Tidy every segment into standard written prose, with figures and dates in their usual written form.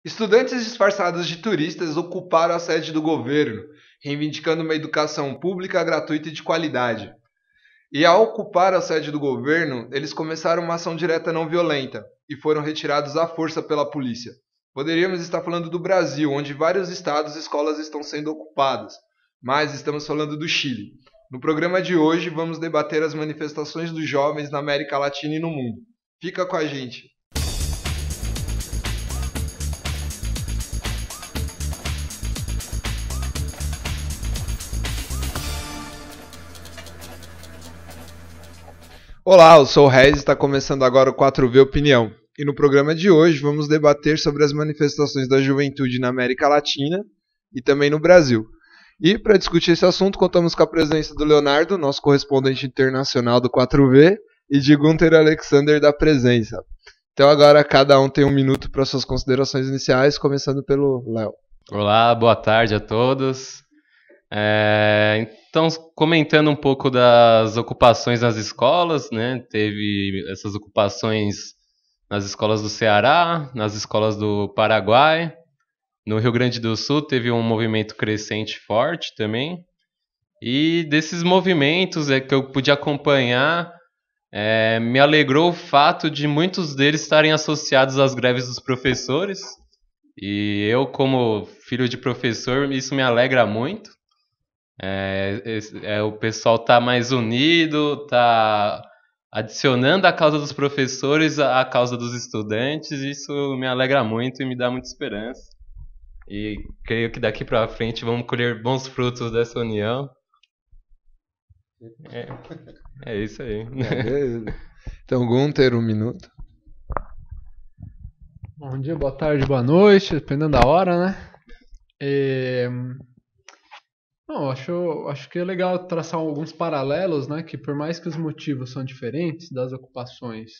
Estudantes disfarçados de turistas ocuparam a sede do governo, reivindicando uma educação pública, gratuita e de qualidade. E ao ocupar a sede do governo, eles começaram uma ação direta não violenta e foram retirados à força pela polícia. Poderíamos estar falando do Brasil, onde vários estados e escolas estão sendo ocupadas, mas estamos falando do Chile. No programa de hoje, vamos debater as manifestações dos jovens na América Latina e no mundo. Fica com a gente! Olá, eu sou o Rez e está começando agora o 4V Opinião. E no programa de hoje vamos debater sobre as manifestações da juventude na América Latina e também no Brasil. E para discutir esse assunto contamos com a presença do Leonardo, nosso correspondente internacional do 4V, e de Gunther Alexander da Presença. Então agora cada um tem um minuto para suas considerações iniciais, começando pelo Léo. Olá, boa tarde a todos. Então, comentando um pouco das ocupações nas escolas, né? Teve essas ocupações nas escolas do Ceará, nas escolas do Paraguai. No Rio Grande do Sul teve um movimento crescente forte também. E desses movimentos que eu pude acompanhar, me alegrou o fato de muitos deles estarem associados às greves dos professores. E eu, como filho de professor, isso me alegra muito. O pessoal está mais unido, está adicionando a causa dos professores à causa dos estudantes. Isso me alegra muito e me dá muita esperança. E creio que daqui para frente vamos colher bons frutos dessa união. É isso aí. Então, Gunther, um minuto. Bom dia, boa tarde, boa noite, dependendo da hora, né? Não, acho que é legal traçar alguns paralelos, né? Que por mais que os motivos são diferentes das ocupações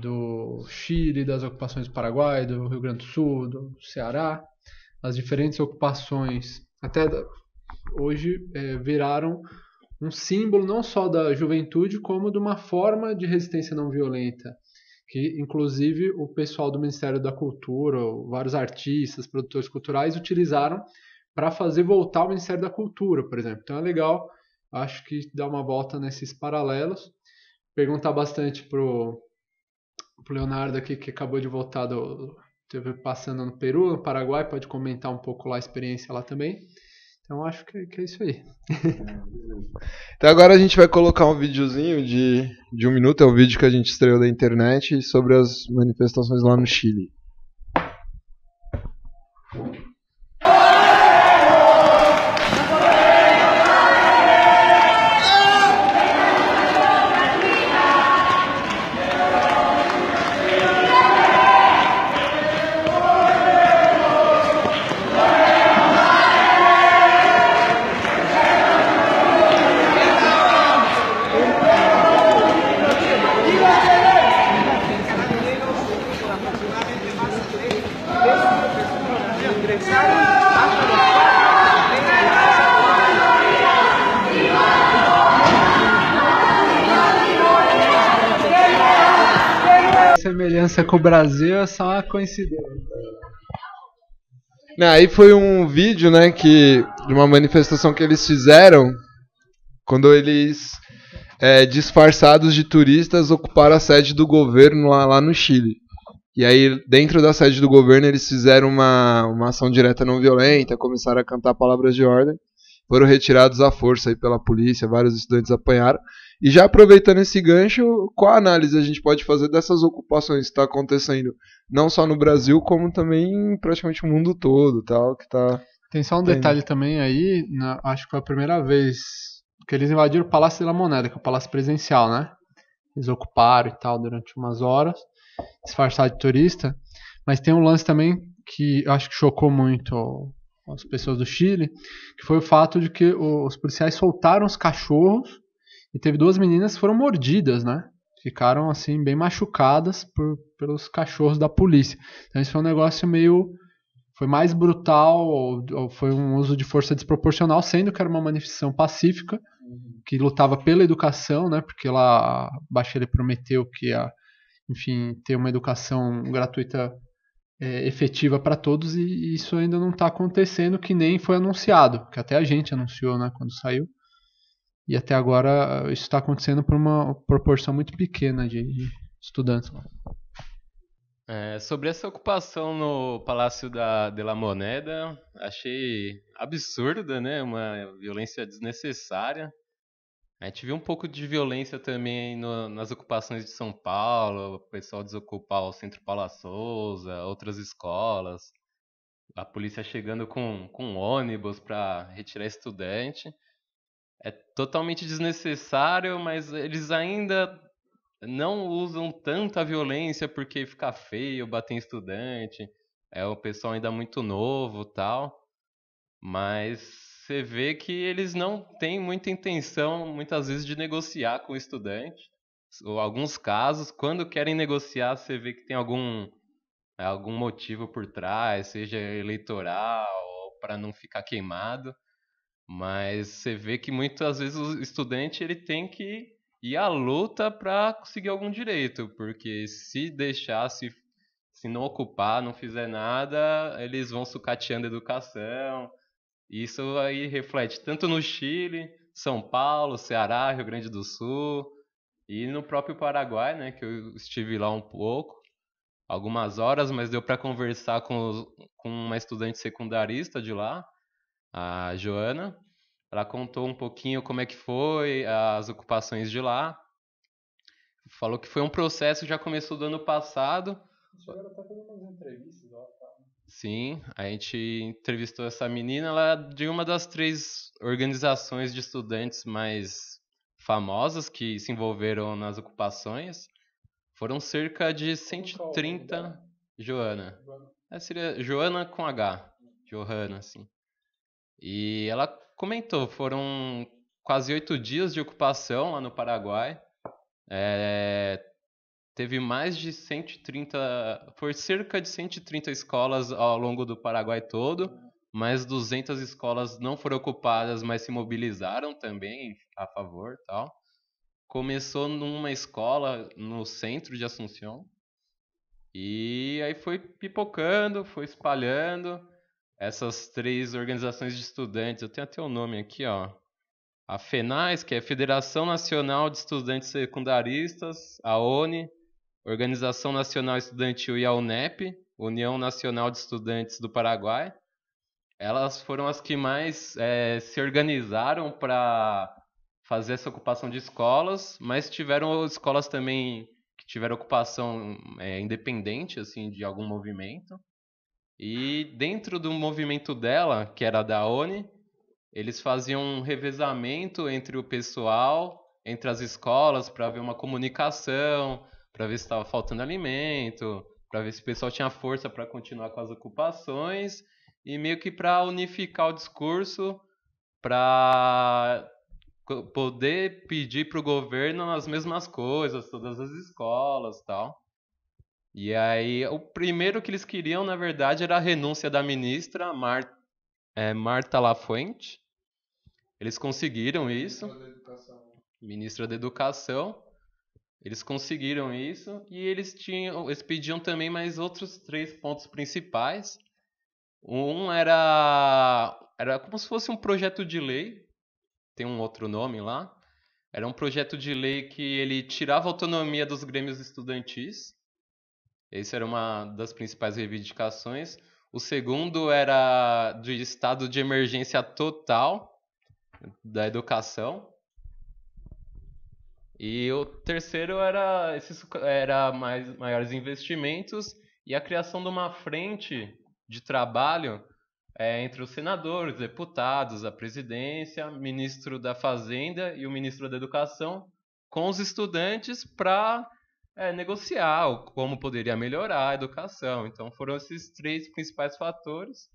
do Chile, das ocupações do Paraguai, do Rio Grande do Sul, do Ceará, as diferentes ocupações até hoje viraram um símbolo não só da juventude, como de uma forma de resistência não violenta, que inclusive o pessoal do Ministério da Cultura, vários artistas, produtores culturais utilizaram para fazer voltar o Ministério da Cultura, por exemplo. Então é legal, acho que dar uma volta nesses paralelos, perguntar bastante pro Leonardo aqui, que acabou de voltar teve passando no Peru, no Paraguai, pode comentar um pouco lá a experiência lá também. Então acho que é isso aí. Então agora a gente vai colocar um videozinho de um minuto, é um vídeo que a gente estreou da internet sobre as manifestações lá no Chile. Semelhança com o Brasil é só uma coincidência. Aí foi um vídeo, né, de uma manifestação que eles fizeram quando eles, disfarçados de turistas, ocuparam a sede do governo lá no Chile. E aí, dentro da sede do governo, eles fizeram uma ação direta não violenta, começaram a cantar palavras de ordem, foram retirados à força aí pela polícia, vários estudantes apanharam. E já aproveitando esse gancho, qual a análise a gente pode fazer dessas ocupações que estão acontecendo, não só no Brasil, como também em praticamente o mundo todo, tal, que tá... Tem só um detalhe também aí, acho que foi a primeira vez que eles invadiram o Palácio de la Moneda, que é o palácio presidencial, né? Eles ocuparam e tal durante umas horas, disfarçado de turista. Mas tem um lance também que eu acho que chocou muito as pessoas do Chile, que foi o fato de que os policiais soltaram os cachorros e teve 2 meninas que foram mordidas, né? Ficaram assim bem machucadas pelos cachorros da polícia. Então isso foi um negócio foi mais brutal, ou foi um uso de força desproporcional, sendo que era uma manifestação pacífica, que lutava pela educação, né? Porque lá a Bachelet prometeu que ia, enfim, ter uma educação gratuita efetiva para todos e isso ainda não está acontecendo, que nem foi anunciado, que até a gente anunciou, né, quando saiu. E até agora isso está acontecendo por uma proporção muito pequena de estudantes. Sobre essa ocupação no Palácio de la Moneda, achei absurda, né? Uma violência desnecessária. A gente viu um pouco de violência também nas ocupações de São Paulo, o pessoal desocupar o Centro Paula Souza, outras escolas, a polícia chegando com ônibus para retirar estudante. É totalmente desnecessário, mas eles ainda não usam tanta violência porque fica feio bater em estudante. É o pessoal ainda muito novo, tal. Mas você vê que eles não têm muita intenção, muitas vezes, de negociar com o estudante. Ou alguns casos, quando querem negociar, você vê que tem algum motivo por trás, seja eleitoral ou para não ficar queimado. Mas você vê que muitas vezes o estudante ele tem que ir à luta para conseguir algum direito, porque se deixar, se não ocupar, não fizer nada, eles vão sucateando a educação. Isso aí reflete tanto no Chile, São Paulo, Ceará, Rio Grande do Sul e no próprio Paraguai, né, que eu estive lá um pouco, algumas horas, mas deu para conversar com uma estudante secundarista de lá, a Joana. Ela contou um pouquinho como é que foi as ocupações de lá. Falou que foi um processo que já começou do ano passado. Chegaram até fazendo umas entrevistas lá. Sim, a gente entrevistou essa menina, ela é de uma das 3 organizações de estudantes mais famosas que se envolveram nas ocupações. Foram cerca de 130... Joana. Seria Joana com H. Johanna, assim. E ela comentou, foram quase 8 dias de ocupação lá no Paraguai. Teve mais de 130, foi cerca de 130 escolas ao longo do Paraguai todo, mais 200 escolas não foram ocupadas, mas se mobilizaram também a favor, tal. Começou numa escola no centro de Assunção e aí foi pipocando, foi espalhando. Essas 3 organizações de estudantes, eu tenho até o nome aqui, ó. A FENAS, que é Federação Nacional de Estudantes Secundaristas, a ONI, Organização Nacional Estudantil e a UNEP, União Nacional de Estudantes do Paraguai. Elas foram as que mais se organizaram para fazer essa ocupação de escolas, mas tiveram escolas também que tiveram ocupação independente assim, de algum movimento. E dentro do movimento dela, que era da ONI, eles faziam um revezamento entre o pessoal, entre as escolas, para ver uma comunicação, para ver se estava faltando alimento, para ver se o pessoal tinha força para continuar com as ocupações e meio que para unificar o discurso, para poder pedir para o governo as mesmas coisas, todas as escolas e tal. E aí, o primeiro que eles queriam, na verdade, era a renúncia da ministra Marta Lafuente. Eles conseguiram isso. Ministra da Educação. Eles conseguiram isso e eles pediam também mais outros 3 pontos principais. Um era como se fosse um projeto de lei, tem um outro nome lá. Era um projeto de lei que ele tirava a autonomia dos grêmios estudantis. Essa era uma das principais reivindicações. O segundo era de estado de emergência total da educação. E o terceiro era maiores investimentos e a criação de uma frente de trabalho entre os senadores, deputados, a presidência, o ministro da Fazenda e o ministro da Educação, com os estudantes para negociar como poderia melhorar a educação. Então foram esses 3 principais fatores.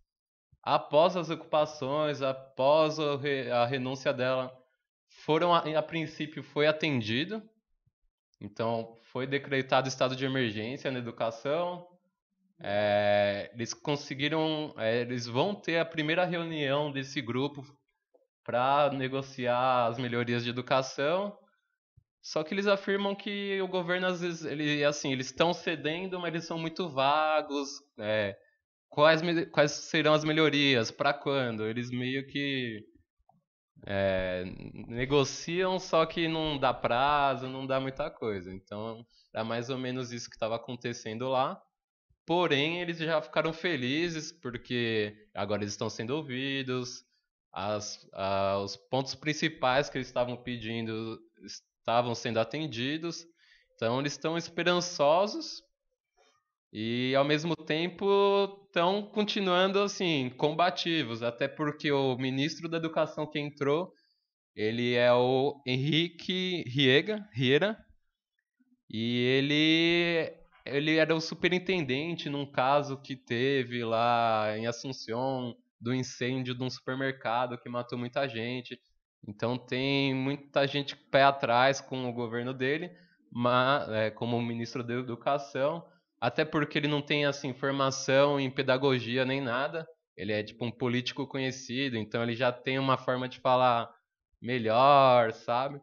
Após as ocupações, após a renúncia dela, a princípio foi atendido. Então foi decretado estado de emergência na educação. Eles conseguiram, eles vão ter a primeira reunião desse grupo para negociar as melhorias de educação. Só que eles afirmam que o governo, às vezes, eles estão cedendo, mas eles são muito vagos. Quais serão as melhorias? Para quando? Eles meio que negociam, só que não dá prazo, não dá muita coisa. Então, é mais ou menos isso que estava acontecendo lá. Porém, eles já ficaram felizes porque agora eles estão sendo ouvidos. Os pontos principais que eles estavam pedindo estavam sendo atendidos. Então, eles estão esperançosos e, ao mesmo tempo, estão continuando assim, combativos. Até porque o ministro da Educação que entrou, ele é o Henrique Riera, e ele era o superintendente num caso que teve lá em Assunção, do incêndio de um supermercado que matou muita gente. Então tem muita gente pé atrás com o governo dele, como ministro da Educação, até porque ele não tem assim formação em pedagogia nem nada. Ele é tipo um político conhecido, então ele já tem uma forma de falar melhor, sabe?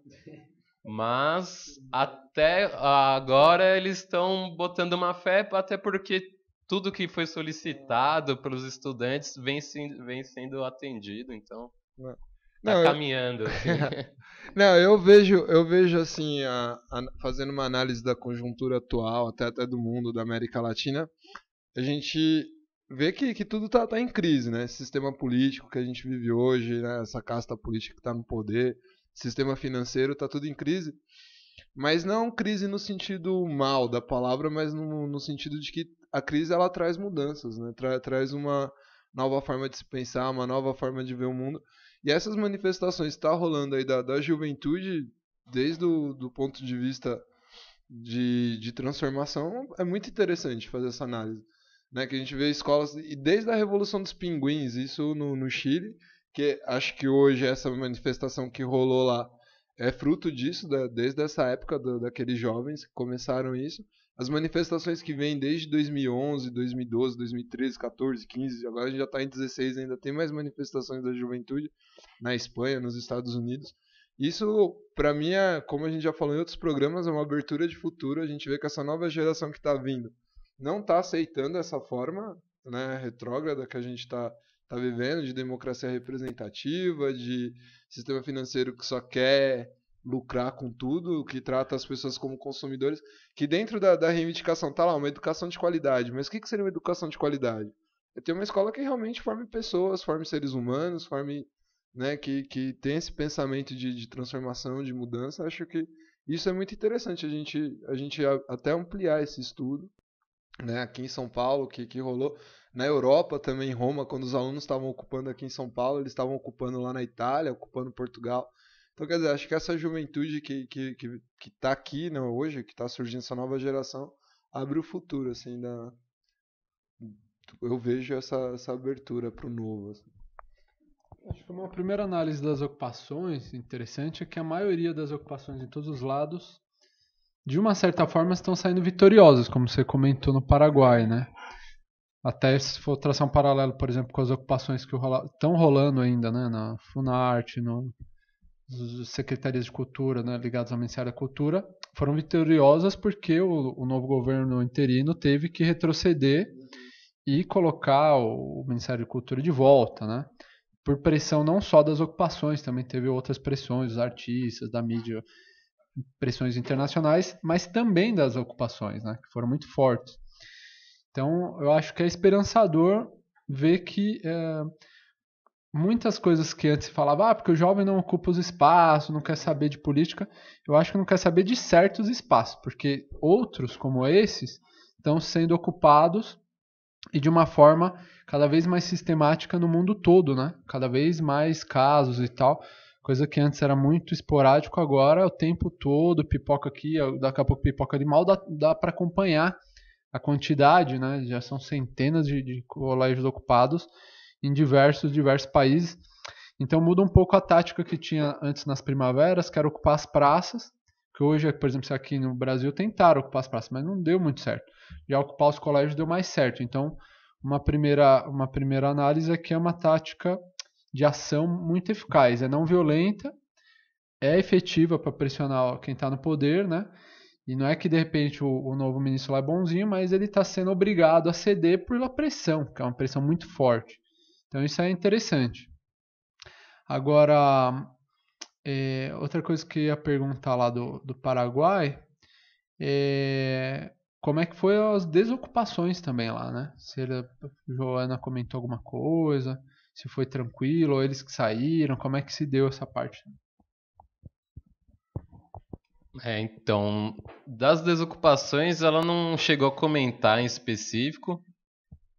Mas até agora eles estão botando uma fé, até porque tudo que foi solicitado pelos estudantes vem sendo atendido, então tá Não, caminhando, assim. não, eu vejo assim, fazendo uma análise da conjuntura atual, até do mundo, da América Latina, a gente vê que tudo tá em crise, né? Esse sistema político que a gente vive hoje, né? Essa casta política que está no poder, sistema financeiro, tá tudo em crise. Mas não crise no sentido mal da palavra, mas no sentido de que a crise ela traz mudanças, né? Traz uma nova forma de se pensar, uma nova forma de ver o mundo. E essas manifestações que estão rolando aí da juventude, desde do ponto de vista de transformação, é muito interessante fazer essa análise. Né? Que a gente vê escolas, e desde a Revolução dos Pinguins, isso no Chile, que acho que hoje essa manifestação que rolou lá é fruto disso, desde essa época daqueles jovens que começaram isso. As manifestações que vêm desde 2011, 2012, 2013, 14, 15, agora a gente já está em 16, ainda tem mais manifestações da juventude na Espanha, nos Estados Unidos. Isso, para mim, como a gente já falou em outros programas, é uma abertura de futuro. A gente vê que essa nova geração que está vindo não está aceitando essa forma, né, retrógrada que a gente está vivendo, de democracia representativa, de sistema financeiro que só quer lucrar com tudo, que trata as pessoas como consumidores, que dentro da reivindicação tá lá, uma educação de qualidade. Mas o que seria uma educação de qualidade? É ter uma escola que realmente forme pessoas, forme seres humanos, forme, né, que tem esse pensamento de transformação, de mudança. Acho que isso é muito interessante, a gente até ampliar esse estudo, né, aqui em São Paulo, que rolou. Na Europa também, em Roma, quando os alunos estavam ocupando aqui em São Paulo, eles estavam ocupando lá na Itália, ocupando Portugal. Então, quer dizer, acho que essa juventude que tá aqui, né, hoje, que está surgindo essa nova geração, abre o futuro, assim, eu vejo essa abertura para o novo. Assim. Acho que uma primeira análise das ocupações interessante é que a maioria das ocupações em todos os lados, de uma certa forma, estão saindo vitoriosas, como você comentou no Paraguai, né? Até se for traçar um paralelo, por exemplo, com as ocupações que estão rolando ainda, né? Na Funarte, nas secretarias de cultura, né, ligadas ao Ministério da Cultura, foram vitoriosas porque o novo governo interino teve que retroceder e colocar o Ministério da Cultura de volta, né? Por pressão não só das ocupações, também teve outras pressões dos artistas, da mídia, pressões internacionais, mas também das ocupações, né, que foram muito fortes. Então, eu acho que é esperançador ver que muitas coisas que antes se falava, porque o jovem não ocupa os espaços, não quer saber de política, eu acho que não quer saber de certos espaços, porque outros, como esses, estão sendo ocupados e de uma forma cada vez mais sistemática no mundo todo, né? Cada vez mais casos e tal, coisa que antes era muito esporádico, agora é o tempo todo, pipoca aqui, daqui a pouco pipoca de mal, dá para acompanhar a quantidade, né? Já são centenas de colégios ocupados em diversos países. Então muda um pouco a tática que tinha antes nas primaveras, que era ocupar as praças, que hoje, por exemplo, aqui no Brasil tentaram ocupar as praças, mas não deu muito certo. Já ocupar os colégios deu mais certo. Então, uma primeira análise é que é uma tática de ação muito eficaz, é não violenta, é efetiva para pressionar quem está no poder, né? E não é que de repente o novo ministro lá é bonzinho, mas ele está sendo obrigado a ceder pela pressão, que é uma pressão muito forte. Então isso é interessante. Agora, outra coisa que eu ia perguntar lá do Paraguai é como é que foi as desocupações também lá, né? Se a Joana comentou alguma coisa, se foi tranquilo, ou eles que saíram, como é que se deu essa parte? Então, das desocupações, ela não chegou a comentar em específico.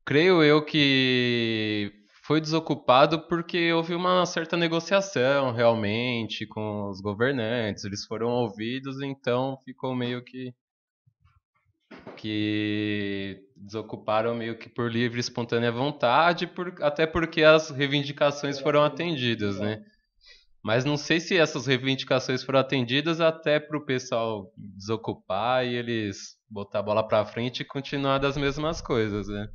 Creio eu que foi desocupado porque houve uma certa negociação realmente com os governantes, eles foram ouvidos, então ficou meio que desocuparam meio que por livre e espontânea vontade, até porque as reivindicações foram atendidas, né? Mas não sei se essas reivindicações foram atendidas até para o pessoal desocupar e eles botar a bola para frente e continuar das mesmas coisas, né?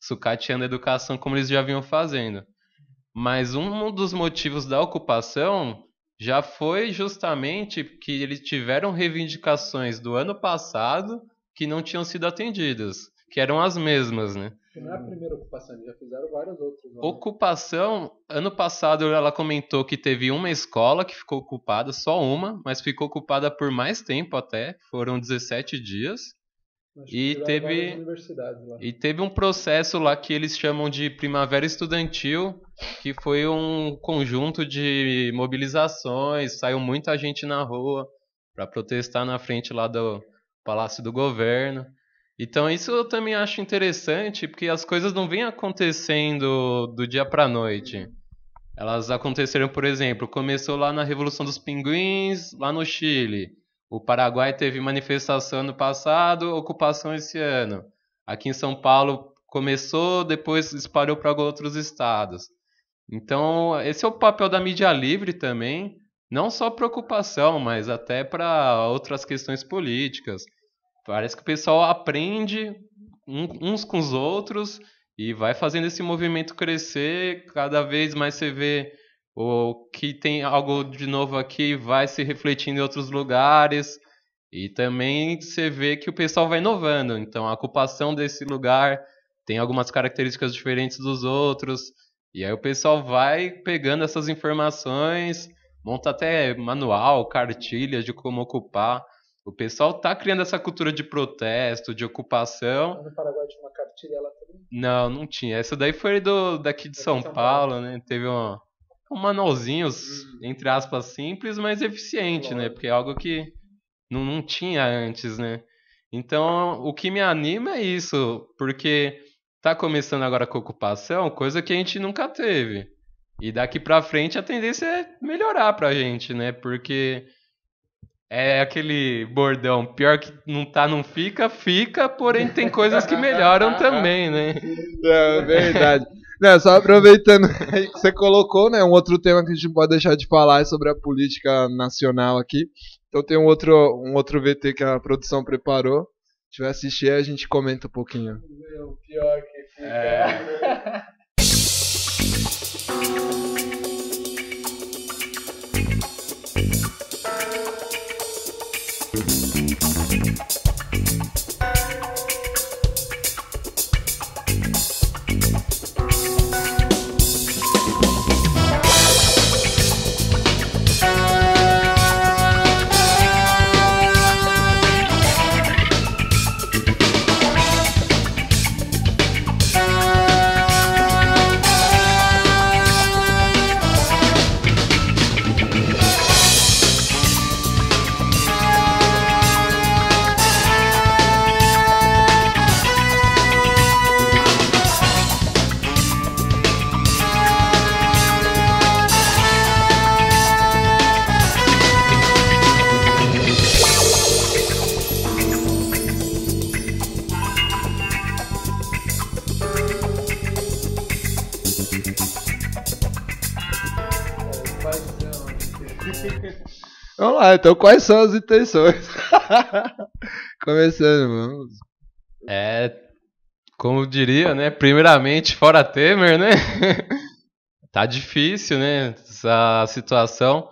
Sucateando a educação como eles já vinham fazendo. Mas um dos motivos da ocupação já foi justamente que eles tiveram reivindicações do ano passado que não tinham sido atendidas, que eram as mesmas, né? Não é a primeira ocupação, eles já fizeram várias outras. Né? Ocupação, ano passado ela comentou que teve uma escola que ficou ocupada, só uma, mas ficou ocupada por mais tempo até, foram 17 dias. E teve um processo lá que eles chamam de Primavera Estudantil, que foi um conjunto de mobilizações, saiu muita gente na rua para protestar na frente lá do Palácio do Governo. Então isso eu também acho interessante, porque as coisas não vêm acontecendo do dia para a noite. Elas aconteceram, por exemplo, começou lá na Revolução dos Pinguins, lá no Chile. O Paraguai teve manifestação ano passado, ocupação esse ano. Aqui em São Paulo começou, depois espalhou para outros estados. Então, esse é o papel da mídia livre também, não só para ocupação, mas até para outras questões políticas. Parece que o pessoal aprende uns com os outros e vai fazendo esse movimento crescer. Cada vez mais você vê o que tem algo de novo aqui vai se refletindo em outros lugares. E também você vê que o pessoal vai inovando. Então a ocupação desse lugar tem algumas características diferentes dos outros. E aí o pessoal vai pegando essas informações, monta até manual, cartilha de como ocupar. O pessoal tá criando essa cultura de protesto, de ocupação. No Paraguai tinha uma cartilha lá também? Não tinha. Essa daí foi daqui de São Paulo, né? Teve um manualzinho, entre aspas, simples, mas eficiente, né? Porque é algo que não tinha antes, né? Então, o que me anima é isso, porque tá começando agora com a ocupação, coisa que a gente nunca teve. E daqui pra frente a tendência é melhorar pra gente, né? Porque é aquele bordão, pior que não tá, não fica, porém tem coisas que melhoram também, né? É verdade. Não, só aproveitando aí que você colocou, né, um outro tema que a gente não pode deixar de falar é sobre a política nacional aqui. Então tem um outro VT que a produção preparou. Se tiver assistir, a gente comenta um pouquinho. Meu, pior que fica. Vamos lá, então quais são as intenções? Começando, vamos. Como diria, né? Primeiramente, fora Temer, né? Tá difícil, né? Essa situação.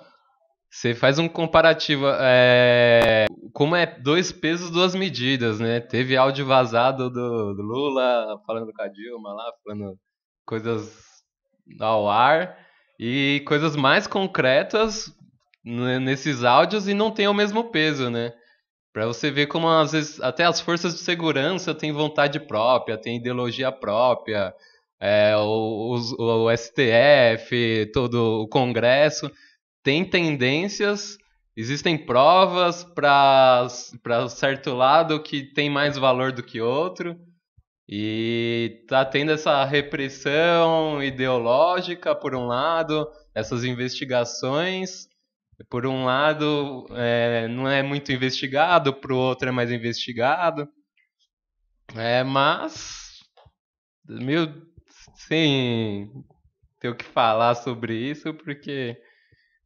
Você faz um comparativo, como é 2 pesos, 2 medidas, né? Teve áudio vazado do Lula falando com a Dilma lá, falando coisas ao ar e coisas mais concretas nesses áudios e não tem o mesmo peso, né? Pra você ver como às vezes até as forças de segurança têm vontade própria, têm ideologia própria, o STF, todo o Congresso tem tendências, existem provas para certo lado que tem mais valor do que outro, e tá tendo essa repressão ideológica por um lado, essas investigações. Por um lado, não é muito investigado, pro outro é mais investigado. Mas, meio sem ter o que falar sobre isso, porque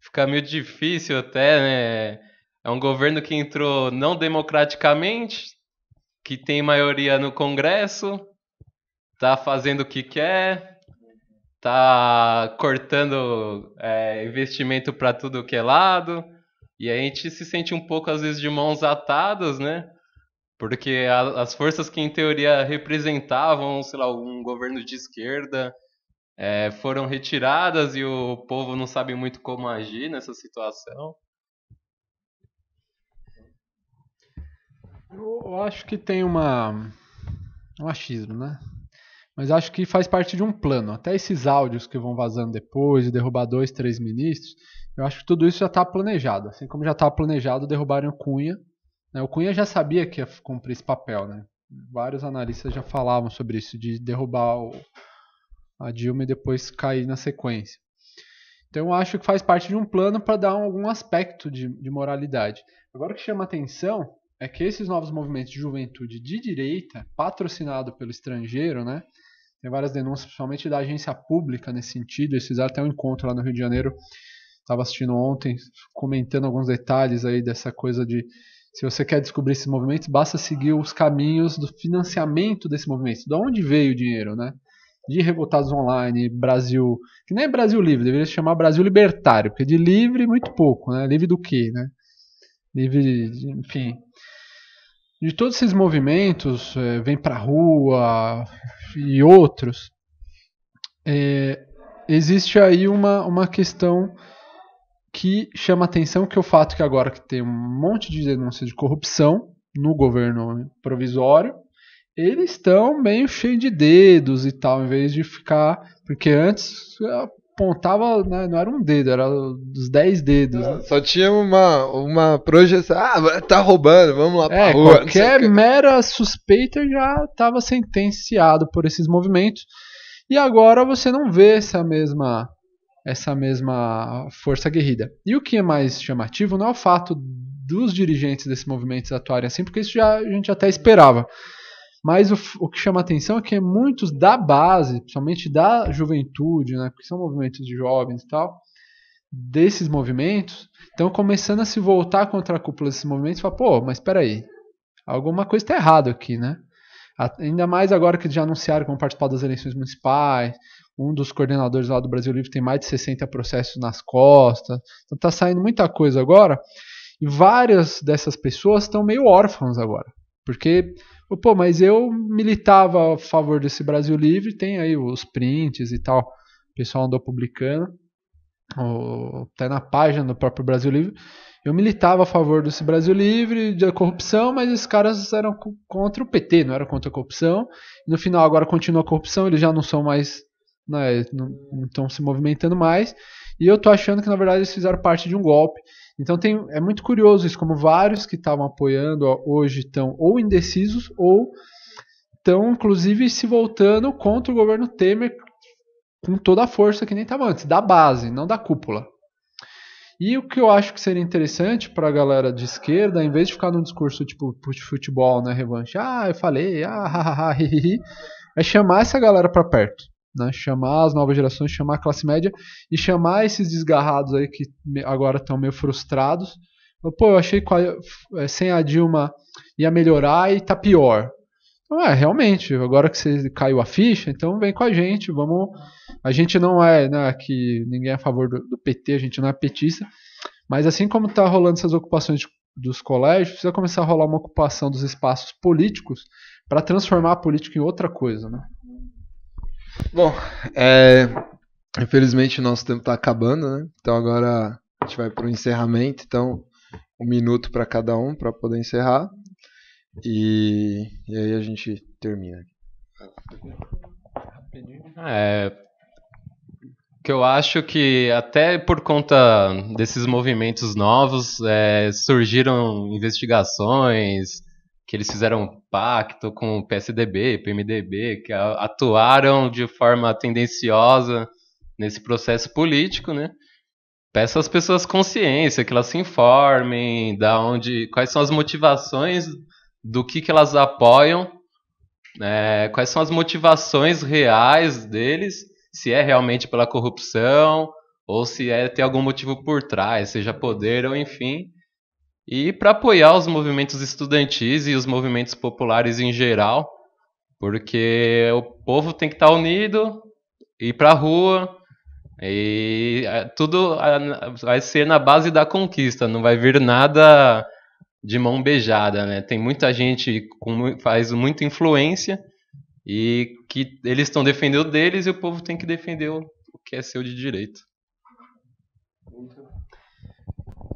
fica meio difícil até, né? É um governo que entrou não democraticamente, que tem maioria no Congresso, tá fazendo o que quer, tá cortando investimento para tudo que é lado, e a gente se sente um pouco às vezes de mãos atadas, né? Porque as forças que em teoria representavam, sei lá, um governo de esquerda foram retiradas e o povo não sabe muito como agir nessa situação. Eu acho que tem um achismo, né? Mas acho que faz parte de um plano. Até esses áudios que vão vazando depois, de derrubar 2, 3 ministros, eu acho que tudo isso já está planejado. Assim como já estava planejado derrubarem o Cunha. Né? O Cunha já sabia que ia cumprir esse papel, né? Vários analistas já falavam sobre isso, de derrubar a Dilma e depois cair na sequência. Então eu acho que faz parte de um plano para dar algum aspecto de moralidade. Agora o que chama atenção é que esses novos movimentos de juventude de direita, patrocinado pelo estrangeiro, né? Tem várias denúncias, principalmente da agência pública nesse sentido. Eles fizeram até um encontro lá no Rio de Janeiro. Estava assistindo ontem, comentando alguns detalhes aí dessa coisa de se você quer descobrir esses movimentos, basta seguir os caminhos do financiamento desse movimento. De onde veio o dinheiro, né? De Revoltados Online, Brasil... Que nem é Brasil Livre, deveria se chamar Brasil Libertário, porque de livre muito pouco, né? Livre do quê, né? Livre, enfim... De todos esses movimentos, Vem Pra Rua e outros, existe aí uma questão que chama atenção, que é o fato que agora que tem um monte de denúncias de corrupção no governo provisório, eles estão meio cheios de dedos e tal, em vez de ficar... Porque antes apontava, né, não era um dedo, era os 10 dedos. Né? Só tinha uma projeção. Ah, tá roubando, vamos lá pra rua. Qualquer mera suspeita já estava sentenciado por esses movimentos. E agora você não vê essa mesma força aguerrida. E o que é mais chamativo não é o fato dos dirigentes desses movimentos atuarem assim, porque isso a gente até esperava. Mas o que chama atenção é que muitos da base, principalmente da juventude, né, porque são movimentos de jovens e tal, desses movimentos, estão começando a se voltar contra a cúpula desses movimentos e falar, pô, mas espera aí, alguma coisa está errada aqui, né? Ainda mais agora que já anunciaram que vão participar das eleições municipais, um dos coordenadores lá do Brasil Livre tem mais de 60 processos nas costas, então está saindo muita coisa agora, e várias dessas pessoas estão meio órfãos agora, porque... Pô, mas eu militava a favor desse Brasil Livre, tem aí os prints e tal, o pessoal andou publicando, até na página do próprio Brasil Livre, eu militava a favor desse Brasil Livre, da corrupção, mas esses caras eram contra o PT, não eram contra a corrupção, e no final agora continua a corrupção, eles já não são mais, né, não estão se movimentando mais, e eu tô achando que na verdade eles fizeram parte de um golpe. Então é muito curioso isso, como vários que estavam apoiando hoje estão ou indecisos ou estão inclusive se voltando contra o governo Temer com toda a força que nem estava antes, da base, não da cúpula. E o que eu acho que seria interessante para a galera de esquerda, em vez de ficar num discurso tipo de futebol, né, revanche, eu falei, é chamar essa galera para perto. Né, chamar as novas gerações, chamar a classe média e chamar esses desgarrados aí que agora estão meio frustrados. Pô, eu achei que sem a Dilma ia melhorar e tá pior. Então, realmente, agora que você caiu a ficha, então vem com a gente, vamos. A gente não é, né, que ninguém é a favor do PT, a gente não é petista, Mas assim como está rolando essas ocupações dos colégios, precisa começar a rolar uma ocupação dos espaços políticos para transformar a política em outra coisa, né? Bom, infelizmente o nosso tempo está acabando, né? Então agora a gente vai para o encerramento. Então, 1 minuto para cada um para poder encerrar. E aí a gente termina. Que eu acho que até por conta desses movimentos novos surgiram investigações, que eles fizeram um pacto com o PSDB, PMDB, que atuaram de forma tendenciosa nesse processo político, né? Peço às pessoas consciência, que elas se informem quais são as motivações do que elas apoiam, quais são as motivações reais deles, se é realmente pela corrupção ou se tem algum motivo por trás, seja poder ou enfim. E para apoiar os movimentos estudantis e os movimentos populares em geral, porque o povo tem que estar unido, ir para a rua, e tudo vai ser na base da conquista, não vai vir nada de mão beijada, né? Tem muita gente faz muita influência e que eles estão defendendo deles e o povo tem que defender o que é seu de direito.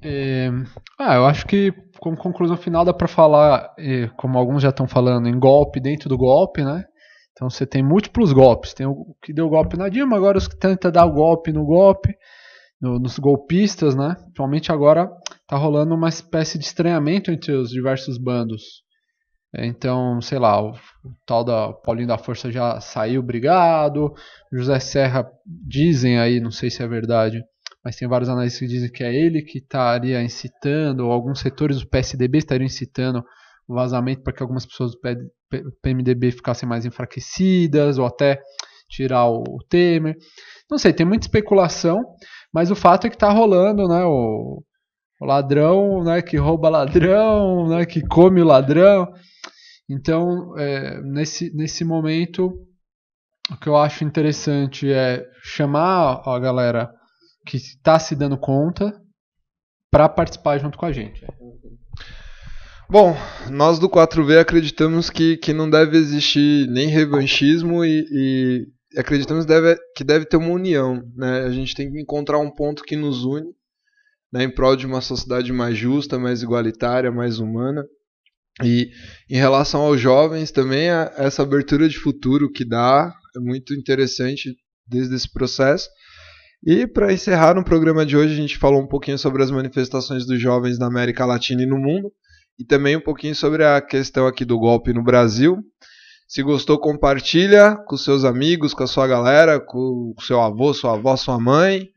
Eu acho que como conclusão final dá para falar, como alguns já estão falando, em golpe dentro do golpe, né? Então você tem múltiplos golpes. Tem o que deu golpe na Dilma, agora os que tentam dar o golpe no golpe, nos golpistas, né? Principalmente agora está rolando uma espécie de estranhamento entre os diversos bandos. Então, sei lá, o tal da Paulinho da Força já saiu brigado, José Serra dizem aí, não sei se é verdade, mas tem vários analistas que dizem que é ele que estaria incitando, ou alguns setores do PSDB estariam incitando o vazamento para que algumas pessoas do PMDB ficassem mais enfraquecidas, ou até tirar o Temer. Não sei, tem muita especulação, mas o fato é que está rolando, né, o ladrão, né, que rouba ladrão, né, que come o ladrão. Então, nesse momento, o que eu acho interessante é chamar a galera que está se dando conta para participar junto com a gente. Bom, nós do 4V acreditamos que não deve existir nem revanchismo e acreditamos que deve ter uma união, né? A gente tem que encontrar um ponto que nos une, né, em prol de uma sociedade mais justa, mais igualitária, mais humana. E em relação aos jovens também, essa abertura de futuro que dá é muito interessante desde esse processo. E para encerrar no programa de hoje, a gente falou um pouquinho sobre as manifestações dos jovens na América Latina e no mundo, e também um pouquinho sobre a questão aqui do golpe no Brasil. Se gostou, compartilha com seus amigos, com a sua galera, com o seu avô, sua avó, sua mãe.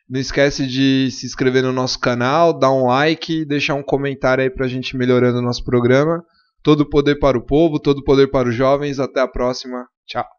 Não esquece de se inscrever no nosso canal, dar um like e deixar um comentário aí pra gente melhorando o nosso programa. Todo poder para o povo, todo poder para os jovens. Até a próxima. Tchau.